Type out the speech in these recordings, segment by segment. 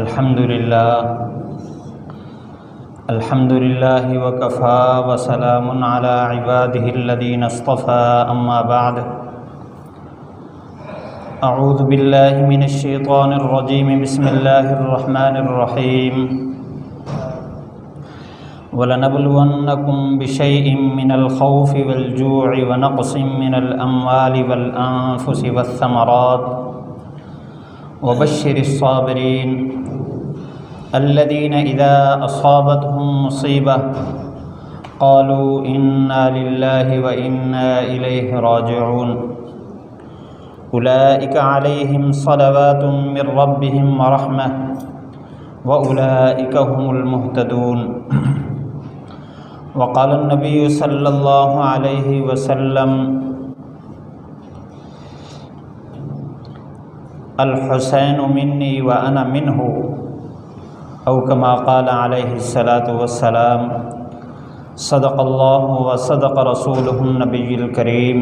الحمد للہ وکفا وسلام علی عبادہ الذین اصطفى اما بعد اعوذ باللہ من الشیطان الرجیم بسم اللہ الرحمن الرحیم وَلَنَبْلُوَنَّكُمْ بِشَيْءٍ مِّنَ الْخَوْفِ وَالْجُوعِ وَنَقْصٍ مِّنَ الْأَمْوَالِ وَالْأَنفُسِ وَالثَّمَرَاتِ وَبَشِّرِ الصَّابِرِينَ الَّذِينَ إِذَا أَصَابَتْهُم مُّصِيبَةٌ قَالُوا إِنَّا لِلَّهِ وَإِنَّا إِلَيْهِ رَاجِعُونَ أُولَئِكَ عَلَيْهِمْ صَلَوَاتٌ مِّن رَّبِّهِمْ وَرَحْمَةٌ وَأُولَئِكَ هُمُ الْمُهْتَدُونَ وقال النبی صلی اللہ علیہ وسلم الحسین منی وانا منہ او کما قال علیہ الصلاۃ والسلام صدق اللہ وصدق رسولہ النبی الکریم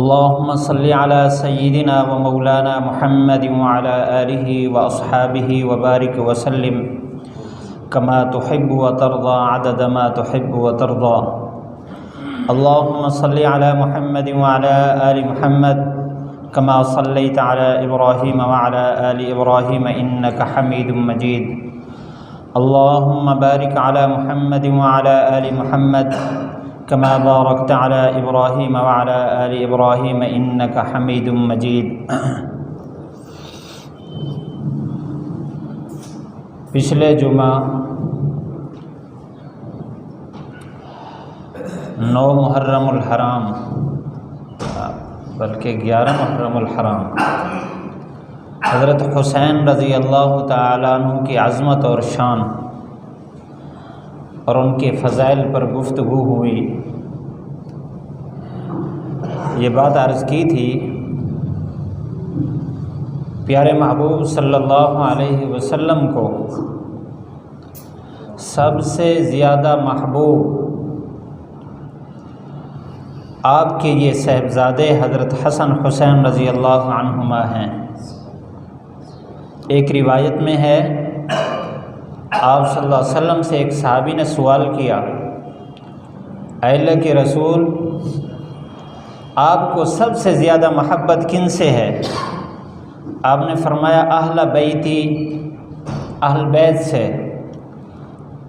اللہم صلی علی سیدنا و مولانا محمد وعلی آلہ واصحابہ وبارک وسلم کما تحب وترضى عدد ما تحب وترضى اللهم صل على محمد وعلى آل محمد كما صليت على إبراهيم وعلى آل إبراهيم إنك حميد مجيد اللهم بارك على محمد وعلى آل محمد كما باركت على إبراهيم وعلى آل إبراهيم إنك حميد مجيد پچھلے جمعہ 9 محرم الحرام بلکہ 11 محرم الحرام حضرت حسین رضی اللہ تعالیٰ عنہ کی عظمت اور شان اور ان کے فضائل پر گفتگو ہوئی۔ یہ بات عرض کی تھی پیارے محبوب صلی اللہ علیہ وسلم کو سب سے زیادہ محبوب آپ کے یہ صاحبزادے حضرت حسن حسین رضی اللہ عنہما ہیں۔ ایک روایت میں ہے آپ صلی اللہ علیہ وسلم سے ایک صحابی نے سوال کیا، اے اللہ کے رسول آپ کو سب سے زیادہ محبت کن سے ہے؟ آپ نے فرمایا اہل بیتی، اہل بیت سے۔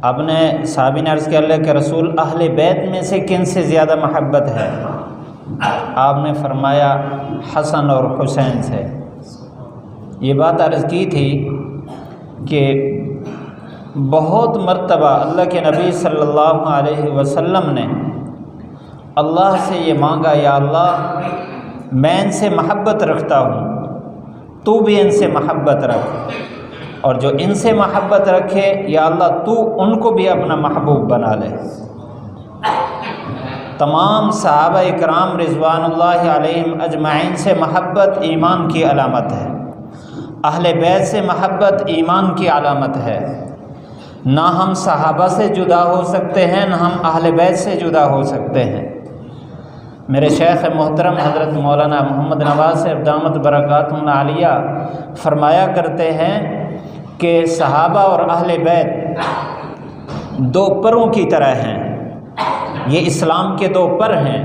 آپ نے صحابی نے عرض کیا اللہ کے رسول اہل بیت میں سے کن سے زیادہ محبت ہے؟ آپ نے فرمایا حسن اور حسین سے۔ یہ بات عرض کی تھی کہ بہت مرتبہ اللہ کے نبی صلی اللہ علیہ وسلم نے اللہ سے یہ مانگا، یا اللہ میں ان سے محبت رکھتا ہوں، تو بھی ان سے محبت رکھ، اور جو ان سے محبت رکھے یا اللہ تو ان کو بھی اپنا محبوب بنا لے۔ تمام صحابہ اکرام رضوان اللہ علیہم اجمعین سے محبت ایمان کی علامت ہے، اہل بیت سے محبت ایمان کی علامت ہے۔ نہ ہم صحابہ سے جدا ہو سکتے ہیں، نہ ہم اہل بیت سے جدا ہو سکتے ہیں۔ میرے شیخ محترم حضرت مولانا محمد نواز صاحب دامت برکاتہم العالیہ فرمایا کرتے ہیں کہ صحابہ اور اہل بیت 2 پروں کی طرح ہیں، یہ اسلام کے 2 پر ہیں۔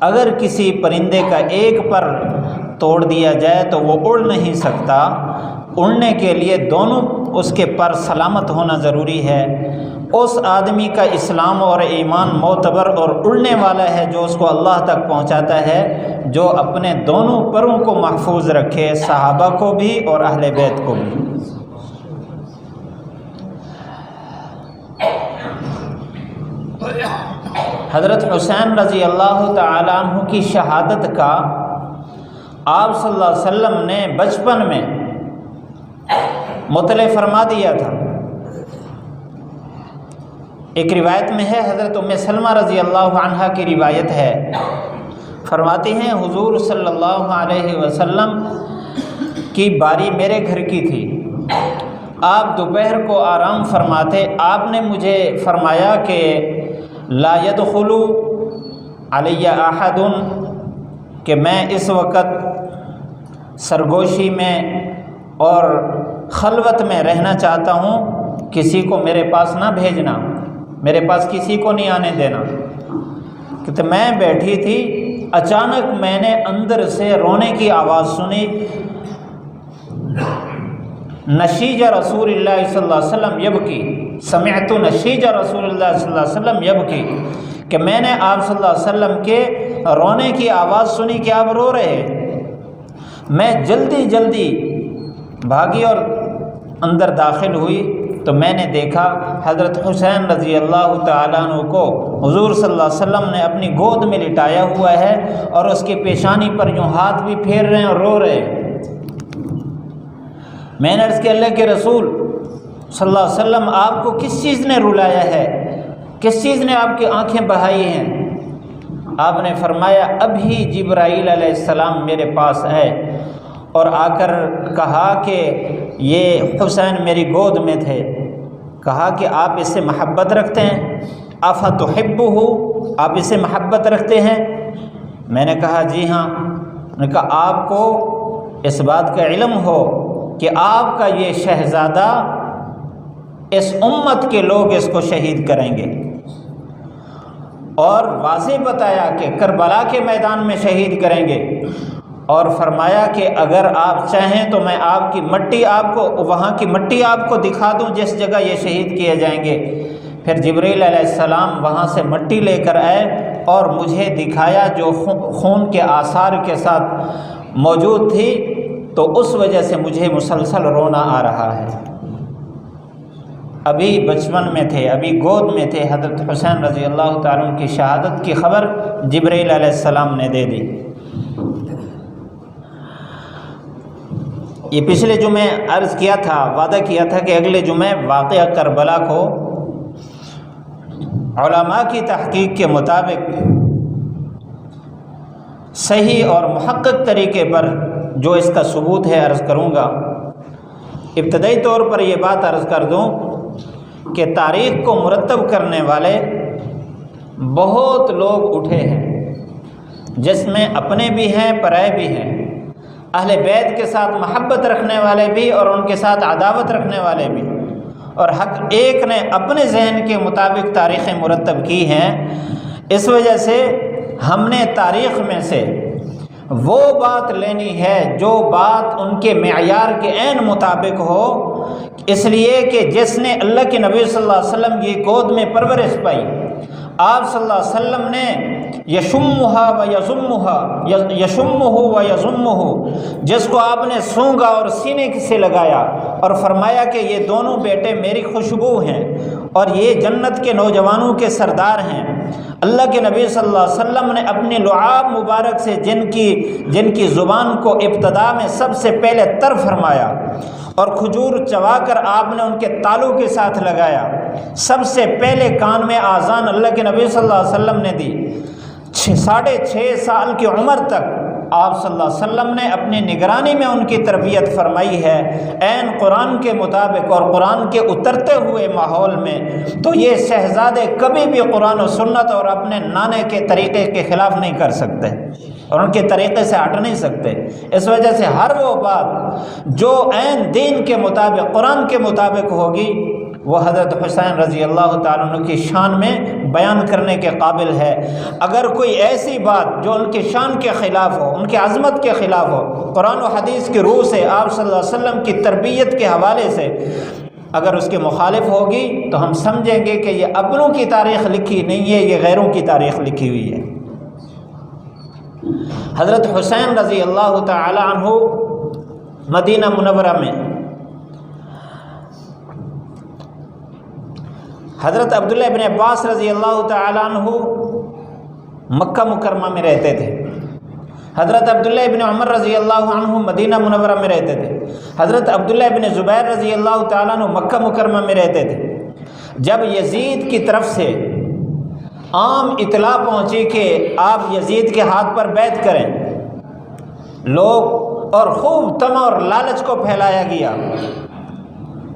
اگر کسی پرندے کا ایک پر توڑ دیا جائے تو وہ اڑ نہیں سکتا، اڑنے کے لیے دونوں اس کے پر سلامت ہونا ضروری ہے۔ اس آدمی کا اسلام اور ایمان معتبر اور اڑنے والا ہے جو اس کو اللہ تک پہنچاتا ہے، جو اپنے دونوں پروں کو محفوظ رکھے، صحابہ کو بھی اور اہل بیت کو بھی۔ حضرت حسین رضی اللہ تعالیٰ عنہ کی شہادت کا آپ صلی اللہ علیہ وسلم نے بچپن میں مطلع فرما دیا تھا۔ ایک روایت میں ہے، حضرت ام سلمہ رضی اللہ عنہا کی روایت ہے، فرماتی ہیں حضور صلی اللہ علیہ وسلم کی باری میرے گھر کی تھی، آپ دوپہر کو آرام فرماتے، آپ نے مجھے فرمایا کہ لا يدخل علی احد، کہ میں اس وقت سرگوشی میں اور خلوت میں رہنا چاہتا ہوں، کسی کو میرے پاس نہ بھیجنا، میرے پاس کسی کو نہیں آنے دینا۔ کہ میں بیٹھی تھی، اچانک میں نے اندر سے رونے کی آواز سنی، نشیج رسول اللہ صلی اللہ علیہ وسلم یبکی، سمعت نشیج رسول اللہ صلی اللہ علیہ وسلم یبکی، کہ میں نے آپ صلی اللہ علیہ وسلم کے رونے کی آواز سنی کہ آپ رو رہے۔ میں جلدی جلدی بھاگی اور اندر داخل ہوئی تو میں نے دیکھا حضرت حسین رضی اللہ تعالیٰ عنہ کو حضور صلی اللہ علیہ وسلم نے اپنی گود میں لٹایا ہوا ہے اور اس کی پیشانی پر یوں ہاتھ بھی پھیر رہے ہیں اور رو رہے ہیں۔ میں نے عرض کیا اللہ کے رسول صلی اللہ علیہ وسلم آپ کو کس چیز نے رلایا ہے، کس چیز نے آپ کی آنکھیں بہائی ہیں؟ آپ نے فرمایا ابھی جبرائیل علیہ السلام میرے پاس آئے اور آ کر کہا کہ یہ حسین میری گود میں تھے، کہا کہ آپ اس سے محبت رکھتے ہیں، افتحبہ، آپ اس سے محبت رکھتے ہیں؟ میں نے کہا جی ہاں۔ نے کہا آپ کو اس بات کا علم ہو کہ آپ کا یہ شہزادہ اس امت کے لوگ اس کو شہید کریں گے، اور واضح بتایا کہ کربلا کے میدان میں شہید کریں گے، اور فرمایا کہ اگر آپ چاہیں تو میں آپ کی مٹی، آپ کو وہاں کی مٹی آپ کو دکھا دوں جس جگہ یہ شہید کیے جائیں گے۔ پھر جبرائیل علیہ السلام وہاں سے مٹی لے کر آئے اور مجھے دکھایا جو خون کے آثار کے ساتھ موجود تھی، تو اس وجہ سے مجھے مسلسل رونا آ رہا ہے۔ ابھی بچپن میں تھے، ابھی گود میں تھے، حضرت حسین رضی اللہ تعالیٰ عنہ کی شہادت کی خبر جبرائیل علیہ السلام نے دے دی۔ یہ پچھلے جمعے عرض کیا تھا، وعدہ کیا تھا کہ اگلے جمعے واقعہ کربلا کو علماء کی تحقیق کے مطابق صحیح اور محقق طریقے پر جو اس کا ثبوت ہے عرض کروں گا۔ ابتدائی طور پر یہ بات عرض کر دوں کہ تاریخ کو مرتب کرنے والے بہت لوگ اٹھے ہیں، جس میں اپنے بھی ہیں، پرائے بھی ہیں، اہل بیت کے ساتھ محبت رکھنے والے بھی اور ان کے ساتھ عداوت رکھنے والے بھی، اور حق ایک نے اپنے ذہن کے مطابق تاریخیں مرتب کی ہیں۔ اس وجہ سے ہم نے تاریخ میں سے وہ بات لینی ہے جو بات ان کے معیار کے عین مطابق ہو، اس لیے کہ جس نے اللہ کے نبی صلی اللہ علیہ وسلم کی گود میں پرورش پائی، آپ صلی اللہ علیہ وسلم نے یشمھا و یضمھا، یشمہ و یضمہ، جس کو آپ نے سونگا اور سینے سے لگایا اور فرمایا کہ یہ دونوں بیٹے میری خوشبو ہیں اور یہ جنت کے نوجوانوں کے سردار ہیں۔ اللہ کے نبی صلی اللہ علیہ وسلم نے اپنی لعاب مبارک سے جن کی زبان کو ابتدا میں سب سے پہلے تر فرمایا اور کھجور چبا کر آپ نے ان کے تالوں کے ساتھ لگایا، سب سے پہلے کان میں آذان اللہ کے نبی صلی اللہ علیہ وسلم نے دی۔ 6.5 سال کی عمر تک آپ صلی اللہ علیہ وسلم نے اپنی نگرانی میں ان کی تربیت فرمائی ہے عین قرآن کے مطابق اور قرآن کے اترتے ہوئے ماحول میں۔ تو یہ شہزادے کبھی بھی قرآن و سنت اور اپنے نانے کے طریقے کے خلاف نہیں کر سکتے اور ان کے طریقے سے ہٹ نہیں سکتے۔ اس وجہ سے ہر وہ بات جو عین دین کے مطابق، قرآن کے مطابق ہوگی، وہ حضرت حسین رضی اللہ تعالیٰ عنہ کی شان میں بیان کرنے کے قابل ہے۔ اگر کوئی ایسی بات جو ان کی شان کے خلاف ہو، ان کی عظمت کے خلاف ہو، قرآن و حدیث کی روح سے، آپ صلی اللہ علیہ وسلم کی تربیت کے حوالے سے اگر اس کے مخالف ہوگی تو ہم سمجھیں گے کہ یہ اپنوں کی تاریخ لکھی نہیں ہے، یہ غیروں کی تاریخ لکھی ہوئی ہے۔ حضرت حسین رضی اللہ تعالی عنہ مدینہ منورہ میں، حضرت عبداللہ ابن عباس رضی اللہ تعالی عنہ مکہ مکرمہ میں رہتے تھے، حضرت عبداللہ ابن عمر رضی اللہ عنہ مدینہ منورہ میں رہتے تھے، حضرت عبداللہ ابن زبیر رضی اللہ تعالیٰ عنہ مکہ مکرمہ میں رہتے تھے۔ جب یزید کی طرف سے عام اطلاع پہنچی کہ آپ یزید کے ہاتھ پر بیعت کریں، لوگ اور خوب طمع اور لالچ کو پھیلایا گیا،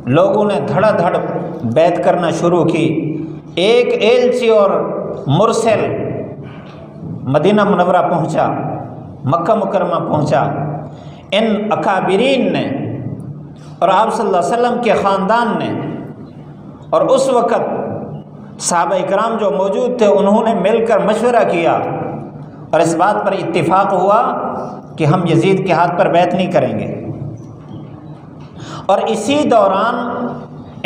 لوگوں نے دھڑا دھڑ بیعت کرنا شروع کی۔ ایک ایلچی اور مرسل مدینہ منورہ پہنچا، مکہ مکرمہ پہنچا، ان اکابرین نے اور آپ صلی اللہ علیہ وسلم کے خاندان نے اور اس وقت صحابہ کرام جو موجود تھے انہوں نے مل کر مشورہ کیا اور اس بات پر اتفاق ہوا کہ ہم یزید کے ہاتھ پر بیعت نہیں کریں گے۔ اور اسی دوران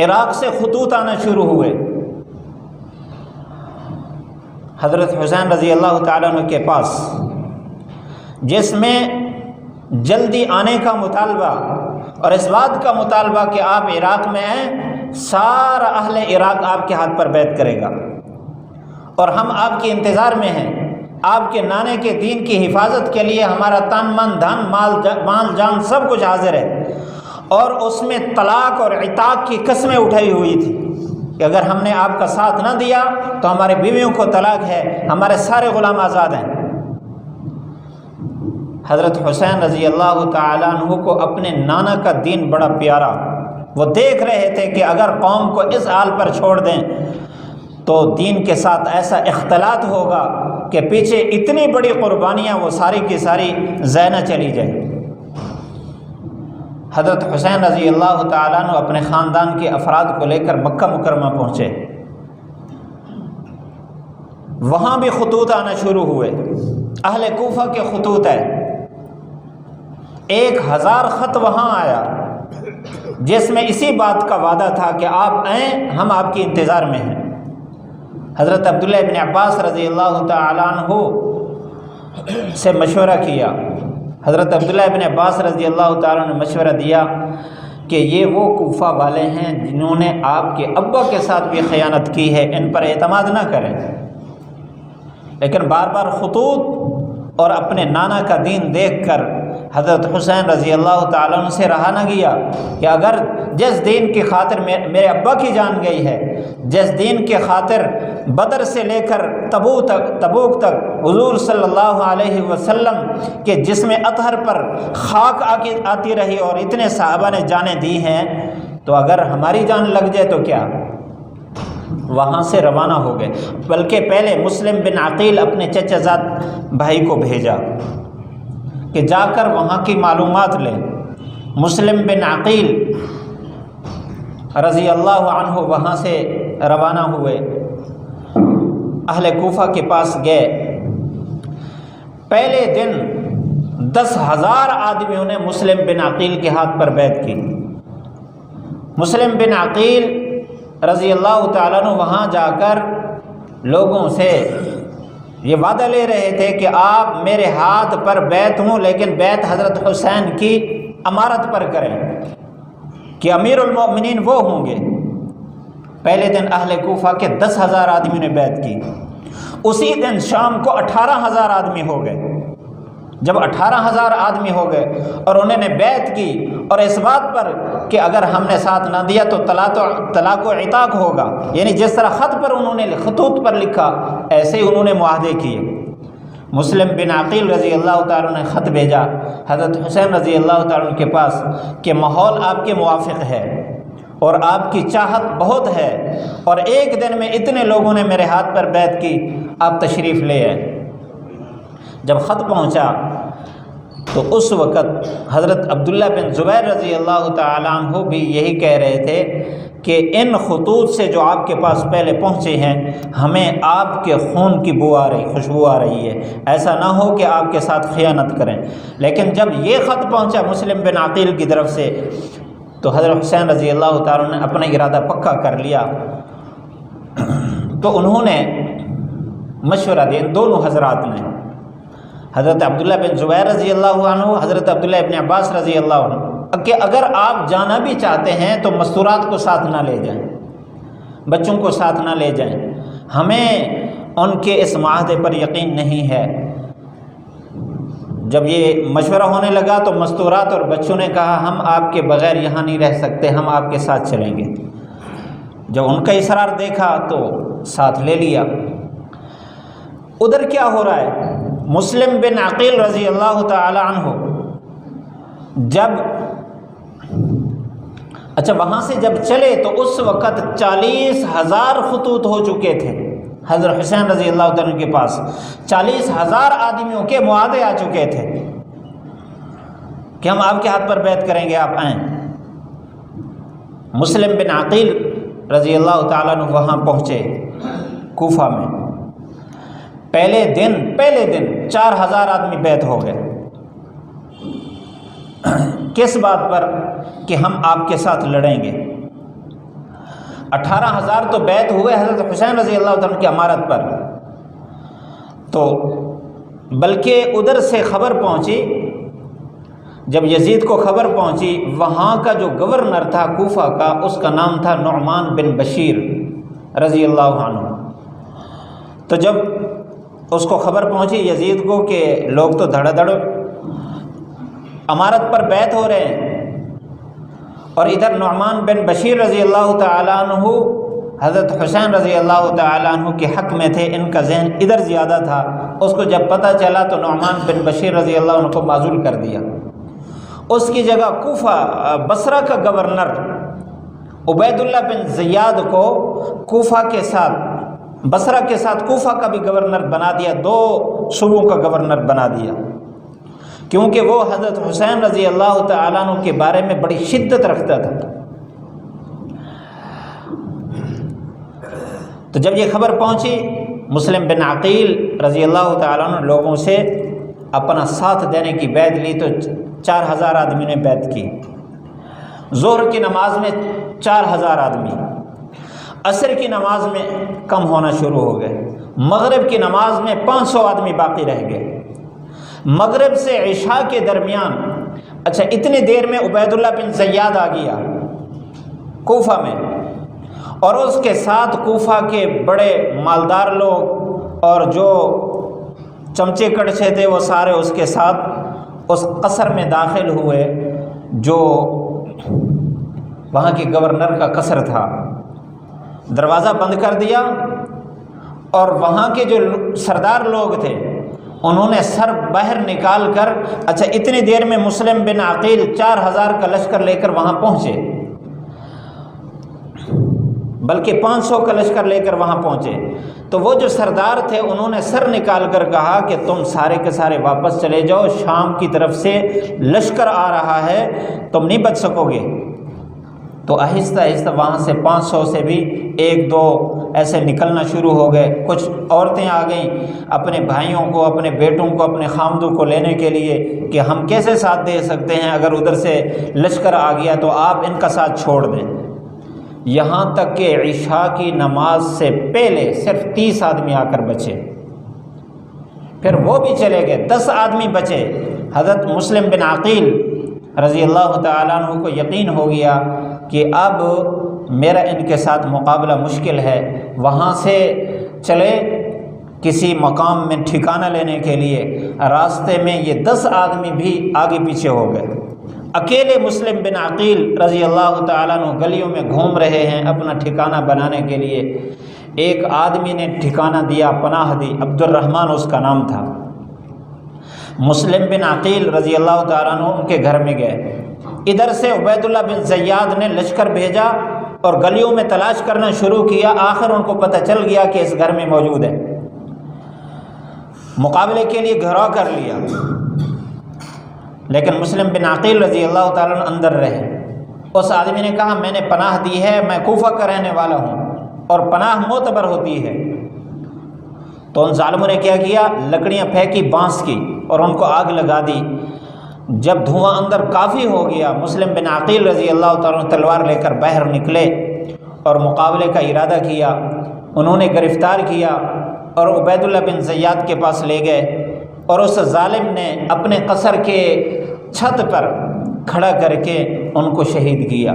عراق سے خطوط آنا شروع ہوئے حضرت حسین رضی اللہ تعالیٰ عنہ کے پاس، جس میں جلدی آنے کا مطالبہ اور اس بات کا مطالبہ کہ آپ عراق میں ہیں، سارا اہل عراق آپ کے ہاتھ پر بیعت کرے گا اور ہم آپ کے انتظار میں ہیں، آپ کے نانے کے دین کی حفاظت کے لیے ہمارا تن من دھن مال جان سب کچھ حاضر ہے۔ اور اس میں طلاق اور عتاق کی قسمیں اٹھائی ہوئی تھی کہ اگر ہم نے آپ کا ساتھ نہ دیا تو ہمارے بیویوں کو طلاق ہے، ہمارے سارے غلام آزاد ہیں۔ حضرت حسین رضی اللہ تعالیٰ عنہ کو اپنے نانا کا دین بڑا پیارا، وہ دیکھ رہے تھے کہ اگر قوم کو اس حال پر چھوڑ دیں تو دین کے ساتھ ایسا اختلاط ہوگا کہ پیچھے اتنی بڑی قربانیاں وہ ساری کی ساری ضائع نہ چلی جائیں۔ حضرت حسین رضی اللہ تعالیٰ عنہ اپنے خاندان کے افراد کو لے کر مکہ مکرمہ پہنچے، وہاں بھی خطوط آنا شروع ہوئے، اہل کوفہ کے خطوط ہے، 1000 خط وہاں آیا جس میں اسی بات کا وعدہ تھا کہ آپ آئیں، ہم آپ کے انتظار میں ہیں۔ حضرت عبداللہ ابن عباس رضی اللہ تعالیٰ عنہ سے مشورہ کیا۔ حضرت عبداللہ ابن عباس رضی اللہ تعالیٰ عنہ نے مشورہ دیا کہ یہ وہ کوفہ والے ہیں جنہوں نے آپ کے ابا کے ساتھ بھی خیانت کی ہے، ان پر اعتماد نہ کریں۔ لیکن بار بار خطوط اور اپنے نانا کا دین دیکھ کر حضرت حسین رضی اللہ تعالیٰ عنہ سے رہا نہ گیا کہ اگر جس دین کی خاطر میرے ابا کی جان گئی ہے، جس دین کے خاطر بدر سے لے کر تبوک تک حضور صلی اللہ علیہ وسلم کے جسم اطہر پر خاک آتی رہی اور اتنے صحابہ نے جانیں دی ہیں، تو اگر ہماری جان لگ جائے تو کیا؟ وہاں سے روانہ ہو گئے، بلکہ پہلے مسلم بن عقیل اپنے چچا زاد بھائی کو بھیجا کہ جا کر وہاں کی معلومات لیں۔ مسلم بن عقیل رضی اللہ عنہ وہاں سے روانہ ہوئے، اہل کوفہ کے پاس گئے۔ پہلے دن 10,000 آدمیوں نے مسلم بن عقیل کے ہاتھ پر بیعت کی۔ مسلم بن عقیل رضی اللہ تعالیٰ عنہ وہاں جا کر لوگوں سے یہ وعدہ لے رہے تھے کہ آپ میرے ہاتھ پر بیعت ہوں، لیکن بیعت حضرت حسین کی امارت پر کریں کہ امیر المؤمنین وہ ہوں گے۔ پہلے دن اہل کوفہ کے 10,000 آدمی نے بیعت کی، اسی دن شام کو 18,000 آدمی ہو گئے۔ جب 18,000 آدمی ہو گئے اور انہوں نے بیعت کی اور اس بات پر کہ اگر ہم نے ساتھ نہ دیا تو طلاق و عتاق ہوگا، یعنی جس طرح خط پر انہوں نے خطوط پر لکھا ایسے ہی انہوں نے معاہدے کیے۔ مسلم بن عقیل رضی اللہ تعالیٰ نے خط بھیجا حضرت حسین رضی اللہ تعالیٰ کے پاس کہ ماحول آپ کے موافق ہے اور آپ کی چاہت بہت ہے اور ایک دن میں اتنے لوگوں نے میرے ہاتھ پر بیعت کی، آپ تشریف لے آئے۔ جب خط پہنچا تو اس وقت حضرت عبداللہ بن زبیر رضی اللہ تعالیٰ عنہ بھی یہی کہہ رہے تھے کہ ان خطوط سے جو آپ کے پاس پہلے پہنچے ہیں ہمیں آپ کے خون کی خوشبو آ رہی ہے، ایسا نہ ہو کہ آپ کے ساتھ خیانت کریں۔ لیکن جب یہ خط پہنچا مسلم بن عقیل کی طرف سے تو حضرت حسین رضی اللہ تعالیٰ نے اپنا ارادہ پکا کر لیا۔ تو انہوں نے مشورہ دیا دونوں حضرات نے، حضرت عبداللہ بن زبیر رضی اللہ عنہ، حضرت عبداللہ ابن عباس رضی اللہ عنہ، کہ اگر آپ جانا بھی چاہتے ہیں تو مستورات کو ساتھ نہ لے جائیں، بچوں کو ساتھ نہ لے جائیں، ہمیں ان کے اس معاہدے پر یقین نہیں ہے۔ جب یہ مشورہ ہونے لگا تو مستورات اور بچوں نے کہا ہم آپ کے بغیر یہاں نہیں رہ سکتے، ہم آپ کے ساتھ چلیں گے۔ جب ان کا اصرار دیکھا تو ساتھ لے لیا۔ ادھر کیا ہو رہا ہے؟ مسلم بن عقیل رضی اللہ تعالی عنہ وہاں سے جب چلے تو اس وقت 40,000 خطوط ہو چکے تھے حضرت حسین رضی اللہ تعالیٰ کے پاس، 40,000 آدمیوں کے معاہدے آ چکے تھے۔ کہ ہم آپ کے ہاتھ پر بیعت کریں گے، آپ آئیں۔ مسلم بن عقیل رضی اللہ تعالیٰ عنہ وہاں پہنچے کوفہ میں۔ پہلے دن 4000 آدمی بیعت ہو گئے۔ کس بات پر؟ کہ ہم آپ کے ساتھ لڑیں گے۔ 18,000 تو بیعت ہوئے حضرت حسین رضی اللہ تعالیٰ کی امارت پر، تو بلکہ ادھر سے خبر پہنچی، جب یزید کو خبر پہنچی، وہاں کا جو گورنر تھا کوفہ کا، اس کا نام تھا نعمان بن بشیر رضی اللہ عنہ۔ تو جب اس کو خبر پہنچی یزید کو کہ لوگ تو دھڑا دھڑ امارت پر بیعت ہو رہے ہیں، اور ادھر نعمان بن بشیر رضی اللہ تعالیٰ عنہ حضرت حسین رضی اللہ تعالیٰ عنہ کے حق میں تھے، ان کا ذہن ادھر زیادہ تھا۔ اس کو جب پتہ چلا تو نعمان بن بشیر رضی اللہ عنہ کو معزول کر دیا۔ اس کی جگہ کوفہ بصرہ کا گورنر عبید اللہ بن زیاد کو کوفہ کے ساتھ، بصرہ کے ساتھ کوفہ کا بھی گورنر بنا دیا، 2 صوبوں کا گورنر بنا دیا، کیونکہ وہ حضرت حسین رضی اللہ تعالیٰ عنہ کے بارے میں بڑی شدت رکھتا تھا۔ تو جب یہ خبر پہنچی، مسلم بن عقیل رضی اللہ تعالیٰ عنہ لوگوں سے اپنا ساتھ دینے کی بیعت لی، تو 4000 آدمی نے بیعت کی۔ ظہر کی نماز میں 4000 آدمی، عصر کی نماز میں کم ہونا شروع ہو گئے، مغرب کی نماز میں 500 آدمی باقی رہ گئے۔ مغرب سے عشاء کے درمیان، اچھا اتنی دیر میں عبید اللہ بن زیاد آ گیا کوفہ میں، اور اس کے ساتھ کوفہ کے بڑے مالدار لوگ اور جو چمچے کڑچے تھے وہ سارے اس کے ساتھ اس قصر میں داخل ہوئے جو وہاں کے گورنر کا قصر تھا۔ دروازہ بند کر دیا، اور وہاں کے جو سردار لوگ تھے انہوں نے سر باہر نکال کر، اچھا اتنی دیر میں مسلم بن عقیل 4000 کا لشکر لے کر وہاں پہنچے، بلکہ 500 کا لشکر لے کر وہاں پہنچے، تو وہ جو سردار تھے انہوں نے سر نکال کر کہا کہ تم سارے کے سارے واپس چلے جاؤ، شام کی طرف سے لشکر آ رہا ہے، تم نہیں بچ سکو گے۔ تو آہستہ آہستہ وہاں سے 500 سے بھی 1-2 ایسے نکلنا شروع ہو گئے۔ کچھ عورتیں آ گئیں اپنے بھائیوں کو، اپنے بیٹوں کو، اپنے خامدوں کو لینے کے لیے کہ ہم کیسے ساتھ دے سکتے ہیں، اگر ادھر سے لشکر آ گیا تو آپ ان کا ساتھ چھوڑ دیں۔ یہاں تک کہ عشاء کی نماز سے پہلے صرف 30 آدمی آ کر بچے، پھر وہ بھی چلے گئے، 10 آدمی بچے۔ حضرت مسلم بن عقیل رضی اللہ تعالیٰ عنہ کو یقین ہو گیا کہ اب میرا ان کے ساتھ مقابلہ مشکل ہے۔ وہاں سے چلے کسی مقام میں ٹھکانہ لینے کے لیے، راستے میں یہ 10 آدمی بھی آگے پیچھے ہو گئے۔ اکیلے مسلم بن عقیل رضی اللہ تعالیٰ عنہ گلیوں میں گھوم رہے ہیں اپنا ٹھکانہ بنانے کے لیے۔ ایک آدمی نے ٹھکانہ دیا، پناہ دی، عبد الرحمن اس کا نام تھا۔ مسلم بن عقیل رضی اللہ تعالیٰ عنہ ان کے گھر میں گئے۔ ادھر سے عبید اللہ بن زیاد نے لشکر بھیجا اور گلیوں میں تلاش کرنا شروع کیا، آخر ان کو پتہ چل گیا کہ اس گھر میں موجود ہے۔ مقابلے کے لیے گھیراؤ کر لیا، لیکن مسلم بن عقیل رضی اللہ تعالیٰ عنہ اندر رہے۔ اس آدمی نے کہا میں نے پناہ دی ہے، میں کوفہ کا رہنے والا ہوں اور پناہ معتبر ہوتی ہے۔ تو ان ظالموں نے کیا کیا، لکڑیاں پھینکی بانس کی اور ان کو آگ لگا دی۔ جب دھواں اندر کافی ہو گیا، مسلم بن عقیل رضی اللہ تعالیٰ عنہ تلوار لے کر باہر نکلے اور مقابلے کا ارادہ کیا۔ انہوں نے گرفتار کیا اور عبید اللہ بن زیاد کے پاس لے گئے، اور اس ظالم نے اپنے قصر کے چھت پر کھڑا کر کے ان کو شہید کیا۔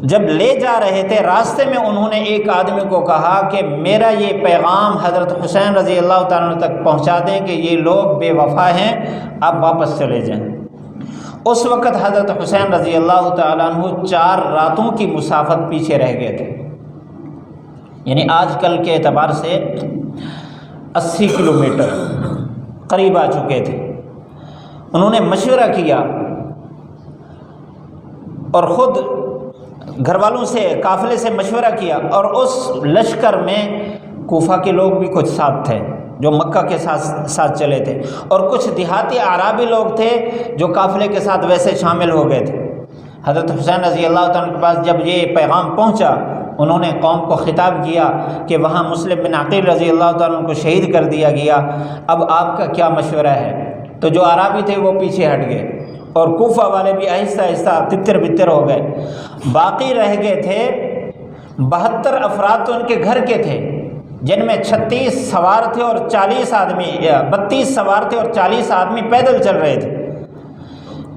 جب لے جا رہے تھے راستے میں انہوں نے ایک آدمی کو کہا کہ میرا یہ پیغام حضرت حسین رضی اللہ تعالیٰ عنہ تک پہنچا دیں کہ یہ لوگ بے وفا ہیں، آپ واپس چلے جائیں۔ اس وقت حضرت حسین رضی اللہ تعالیٰ عنہ 4 راتوں کی مسافت پیچھے رہ گئے تھے، یعنی آج کل کے اعتبار سے 80 کلومیٹر قریب آ چکے تھے۔ انہوں نے مشورہ کیا اور خود گھر والوں سے، قافلے سے مشورہ کیا، اور اس لشکر میں کوفہ کے لوگ بھی کچھ ساتھ تھے، جو مکہ کے ساتھ چلے تھے، اور کچھ دیہاتی اعرابی لوگ تھے جو قافلے کے ساتھ ویسے شامل ہو گئے تھے۔ حضرت حسین رضی اللہ تعالیٰ کے پاس جب یہ پیغام پہنچا، انہوں نے قوم کو خطاب کیا کہ وہاں مسلم بن عقیل رضی اللہ تعالیٰ کو شہید کر دیا گیا، اب آپ کا کیا مشورہ ہے؟ تو جو اعرابی تھے وہ پیچھے ہٹ گئے، اور کوفہ والے بھی آہستہ آہستہ تتر بتر ہو گئے۔ باقی رہ گئے تھے 72 افراد، تو ان کے گھر کے تھے، جن میں 36 سوار تھے اور 40 آدمی 32 سوار تھے اور 40 آدمی پیدل چل رہے تھے۔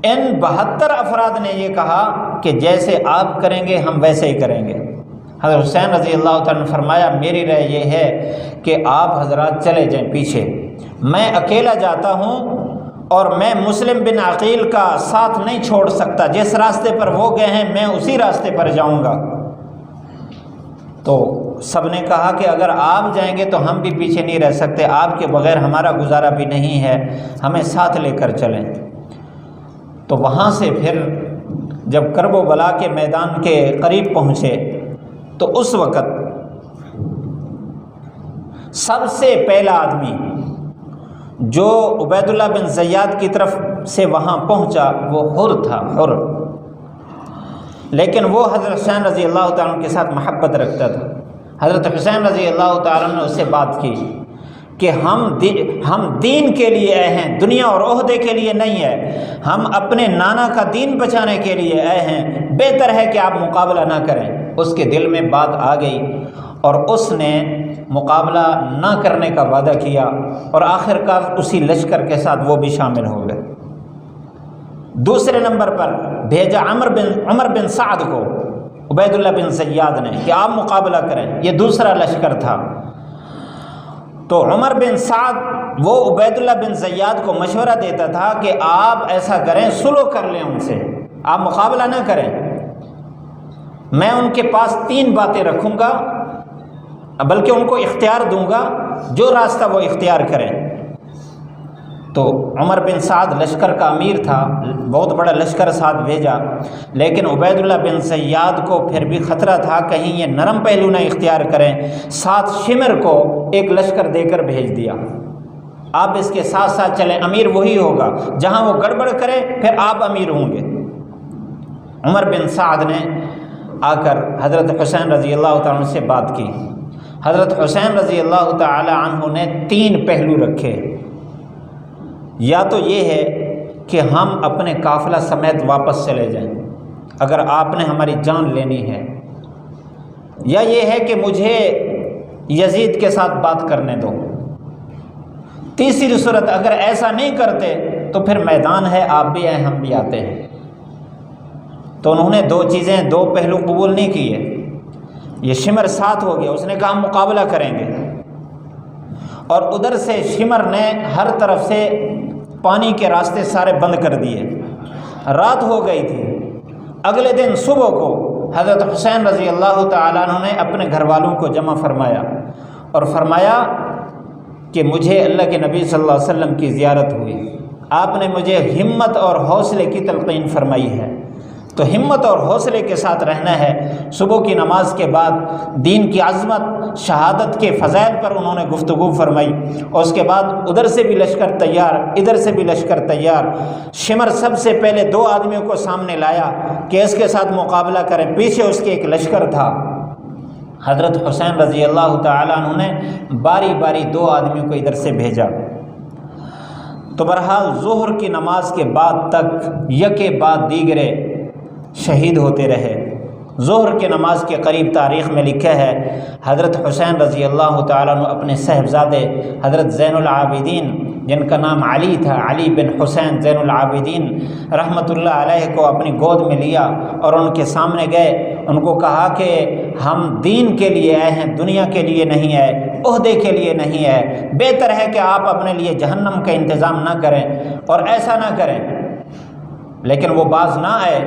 ان 72 افراد نے یہ کہا کہ جیسے آپ کریں گے ہم ویسے ہی کریں گے۔ حضرت حسین رضی اللہ تعالیٰ نے فرمایا میری رائے یہ ہے کہ آپ حضرات چلے جائیں پیچھے، میں اکیلا جاتا ہوں اور میں مسلم بن عقیل کا ساتھ نہیں چھوڑ سکتا، جس راستے پر وہ گئے ہیں میں اسی راستے پر جاؤں گا۔ تو سب نے کہا کہ اگر آپ جائیں گے تو ہم بھی پیچھے نہیں رہ سکتے، آپ کے بغیر ہمارا گزارا بھی نہیں ہے، ہمیں ساتھ لے کر چلیں۔ تو وہاں سے پھر جب کرب و بلا کے میدان کے قریب پہنچے تو اس وقت سب سے پہلا آدمی جو عبید اللہ بن زیاد کی طرف سے وہاں پہنچا وہ حر تھا، حر، لیکن وہ حضرت حسین رضی اللہ تعالیٰ کے ساتھ محبت رکھتا تھا۔ حضرت حسین رضی اللہ تعالیٰ نے اس سے بات کی کہ ہم دین کے لیے آئے ہیں، دنیا اور عہدے کے لیے نہیں ہے، ہم اپنے نانا کا دین بچانے کے لیے آئے ہیں، بہتر ہے کہ آپ مقابلہ نہ کریں۔ اس کے دل میں بات آ گئی اور اس نے مقابلہ نہ کرنے کا وعدہ کیا، اور آخر کار اسی لشکر کے ساتھ وہ بھی شامل ہو گئے۔ دوسرے نمبر پر بھیجا عمر بن سعد کو عبید اللہ بن زیاد نے کہ آپ مقابلہ کریں، یہ دوسرا لشکر تھا۔ تو عمر بن سعد وہ عبید اللہ بن زیاد کو مشورہ دیتا تھا کہ آپ ایسا کریں، صلح کر لیں ان سے، آپ مقابلہ نہ کریں، میں ان کے پاس 3 باتیں رکھوں گا، بلکہ ان کو اختیار دوں گا، جو راستہ وہ اختیار کریں۔ تو عمر بن سعد لشکر کا امیر تھا، بہت بڑا لشکر ساتھ بھیجا، لیکن عبید اللہ بن زیاد کو پھر بھی خطرہ تھا کہیں یہ نرم پہلو نہ اختیار کریں، ساتھ شمر کو ایک لشکر دے کر بھیج دیا، آپ اس کے ساتھ ساتھ چلیں، امیر وہی ہوگا، جہاں وہ گڑبڑ کرے پھر آپ امیر ہوں گے۔ عمر بن سعد نے آ کر حضرت حسین رضی اللہ تعالیٰ عنہ سے بات کی۔ حضرت حسین رضی اللہ تعالیٰ عنہ نے 3 پہلو رکھے، یا تو یہ ہے کہ ہم اپنے قافلہ سمیت واپس چلے جائیں اگر آپ نے ہماری جان لینی ہے، یا یہ ہے کہ مجھے یزید کے ساتھ بات کرنے دو۔ تیسری صورت اگر ایسا نہیں کرتے تو پھر میدان ہے، آپ بھی آئیں ہم بھی آتے ہیں۔ تو انہوں نے 2 چیزیں، 2 پہلو قبول نہیں کیے۔ یہ شمر ساتھ ہو گیا، اس نے کہا ہم مقابلہ کریں گے، اور ادھر سے شمر نے ہر طرف سے پانی کے راستے سارے بند کر دیے۔ رات ہو گئی تھی۔ اگلے دن صبح کو حضرت حسین رضی اللہ تعالیٰ عنہ نے اپنے گھر والوں کو جمع فرمایا اور فرمایا کہ مجھے اللہ کے نبی صلی اللہ علیہ وسلم کی زیارت ہوئی، آپ نے مجھے ہمت اور حوصلے کی تلقین فرمائی ہے، تو ہمت اور حوصلے کے ساتھ رہنا ہے۔ صبح کی نماز کے بعد دین کی عظمت، شہادت کے فضائل پر انہوں نے گفتگو فرمائی، اور اس کے بعد ادھر سے بھی لشکر تیار، ادھر سے بھی لشکر تیار۔ شمر سب سے پہلے 2 آدمیوں کو سامنے لایا کہ اس کے ساتھ مقابلہ کریں، پیچھے اس کے ایک لشکر تھا۔ حضرت حسین رضی اللہ تعالیٰ عنہ نے باری باری 2 آدمیوں کو ادھر سے بھیجا۔ تو بہرحال ظہر کی نماز کے بعد تک یکے بعد دیگرے شہید ہوتے رہے۔ ظہر کے نماز کے قریب تاریخ میں لکھا ہے حضرت حسین رضی اللہ تعالیٰ عنہ اپنے صاحبزادے حضرت زین العابدین، جن کا نام علی تھا، علی بن حسین زین العابدین رحمۃ اللہ علیہ کو اپنی گود میں لیا اور ان کے سامنے گئے، ان کو کہا کہ ہم دین کے لیے آئے ہیں، دنیا کے لیے نہیں آئے، عہدے کے لیے نہیں آئے، بہتر ہے کہ آپ اپنے لیے جہنم کا انتظام نہ کریں اور ایسا نہ کریں۔ لیکن وہ باز نہ آئے،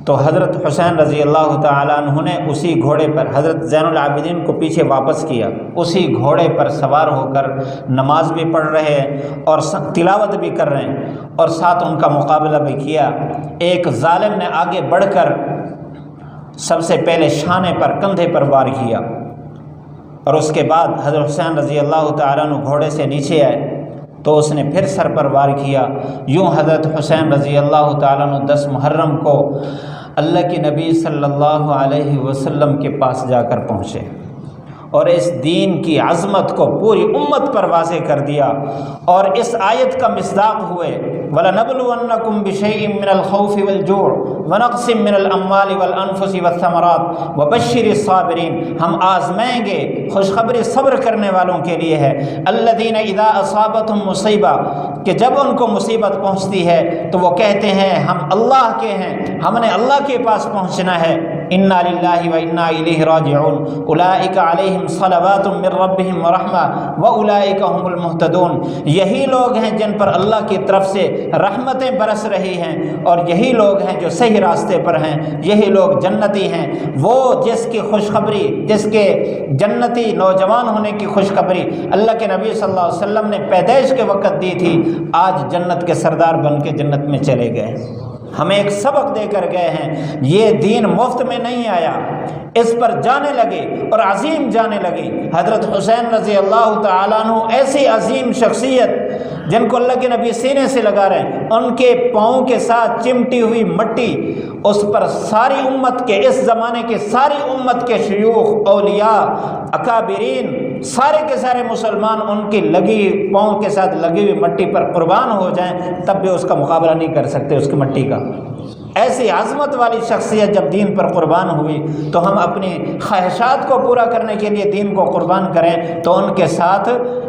تو حضرت حسین رضی اللہ تعالیٰ عنہ نے اسی گھوڑے پر حضرت زین العابدین کو پیچھے واپس کیا، اسی گھوڑے پر سوار ہو کر نماز بھی پڑھ رہے ہیں اور تلاوت بھی کر رہے ہیں، اور ساتھ ان کا مقابلہ بھی کیا۔ ایک ظالم نے آگے بڑھ کر سب سے پہلے شانے پر، کندھے پر وار کیا، اور اس کے بعد حضرت حسین رضی اللہ تعالیٰ عنہ گھوڑے سے نیچے آئے تو اس نے پھر سر پر وار کیا۔ یوں حضرت حسین رضی اللہ تعالیٰ عنہ 10 محرم کو اللہ کے نبی صلی اللہ علیہ وسلم کے پاس جا کر پہنچے اور اس دین کی عظمت کو پوری امت پر واضح کر دیا، اور اس آیت کا مصداق ہوئے وَلَنَبْلُوَنَّكُمْ بِشَيْءٍ مِّنَ الْخَوْفِ وَالْجُوعِ وَنَقْصٍ مِّنَ الْأَمْوَالِ وَالْأَنفُسِ وَالثَّمَرَاتِ وَبَشِّرِ الصَّابِرِينَ، ہم آزمائیں گے، خوشخبری صبر کرنے والوں کے لیے ہے، الَّذِينَ إِذَا أَصَابَتْهُمْ مُصِیبَۃٌ، کہ جب ان کو مصیبت پہنچتی ہے تو وہ کہتے ہیں ہم اللہ کے ہیں، ہم نے اللہ کے پاس پہنچنا ہے، اِنَّا لِلَّهِ وَإِنَّا إِلَيْهِ راجعون، أُولَٰئِكَ عَلَيْهِمْ صَلَوَاتٌ مِّن رَّبِّهِمْ وَرَحْمَةٌ وَأُولَٰئِكَ هُمُ الْمُهْتَدُونَ، یہی لوگ ہیں جن پر اللہ کی طرف سے رحمتیں برس رہی ہیں، اور یہی لوگ ہیں جو صحیح راستے پر ہیں، یہی لوگ جنتی ہیں۔ وہ جس کی خوشخبری، جس کے جنتی نوجوان ہونے کی خوشخبری اللہ کے نبی صلی اللہ علیہ وسلم نے پیدائش کے وقت دی تھی، آج جنت کے سردار بن کے جنت میں چلے گئے، ہمیں ایک سبق دے کر گئے ہیں۔ یہ دین مفت میں نہیں آیا، اس پر جانے لگے اور عظیم جانے لگے۔ حضرت حسین رضی اللہ تعالیٰ عنہ ایسی عظیم شخصیت جن کو اللہ کے نبی سینے سے لگا رہے ہیں، ان کے پاؤں کے ساتھ چمٹی ہوئی مٹی، اس پر ساری امت کے، اس زمانے کے ساری امت کے شیوخ، اولیاء، اکابرین، سارے کے سارے مسلمان ان کی لگی پاؤں کے ساتھ لگی ہوئی مٹی پر قربان ہو جائیں، تب بھی اس کا مقابلہ نہیں کر سکتے اس کی مٹی کا۔ ایسی عظمت والی شخصیت جب دین پر قربان ہوئی تو ہم اپنی خواہشات کو پورا کرنے کے لیے دین کو قربان کریں تو ان کے ساتھ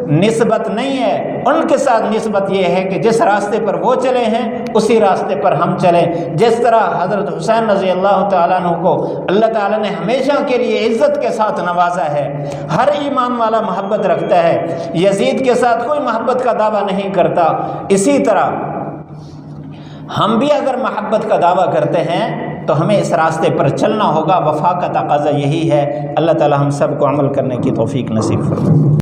نسبت نہیں ہے، ان کے ساتھ نسبت یہ ہے کہ جس راستے پر وہ چلے ہیں اسی راستے پر ہم چلیں۔ جس طرح حضرت حسین رضی اللہ تعالیٰ عنہ کو اللہ تعالیٰ نے ہمیشہ کے لیے عزت کے ساتھ نوازا ہے، ہر ایمان والا محبت رکھتا ہے، یزید کے ساتھ کوئی محبت کا دعویٰ نہیں کرتا، اسی طرح ہم بھی اگر محبت کا دعویٰ کرتے ہیں تو ہمیں اس راستے پر چلنا ہوگا۔ وفا کا تقاضا یہی ہے۔ اللہ تعالی ہم سب کو عمل کرنے کی توفیق نصیب فرمائے۔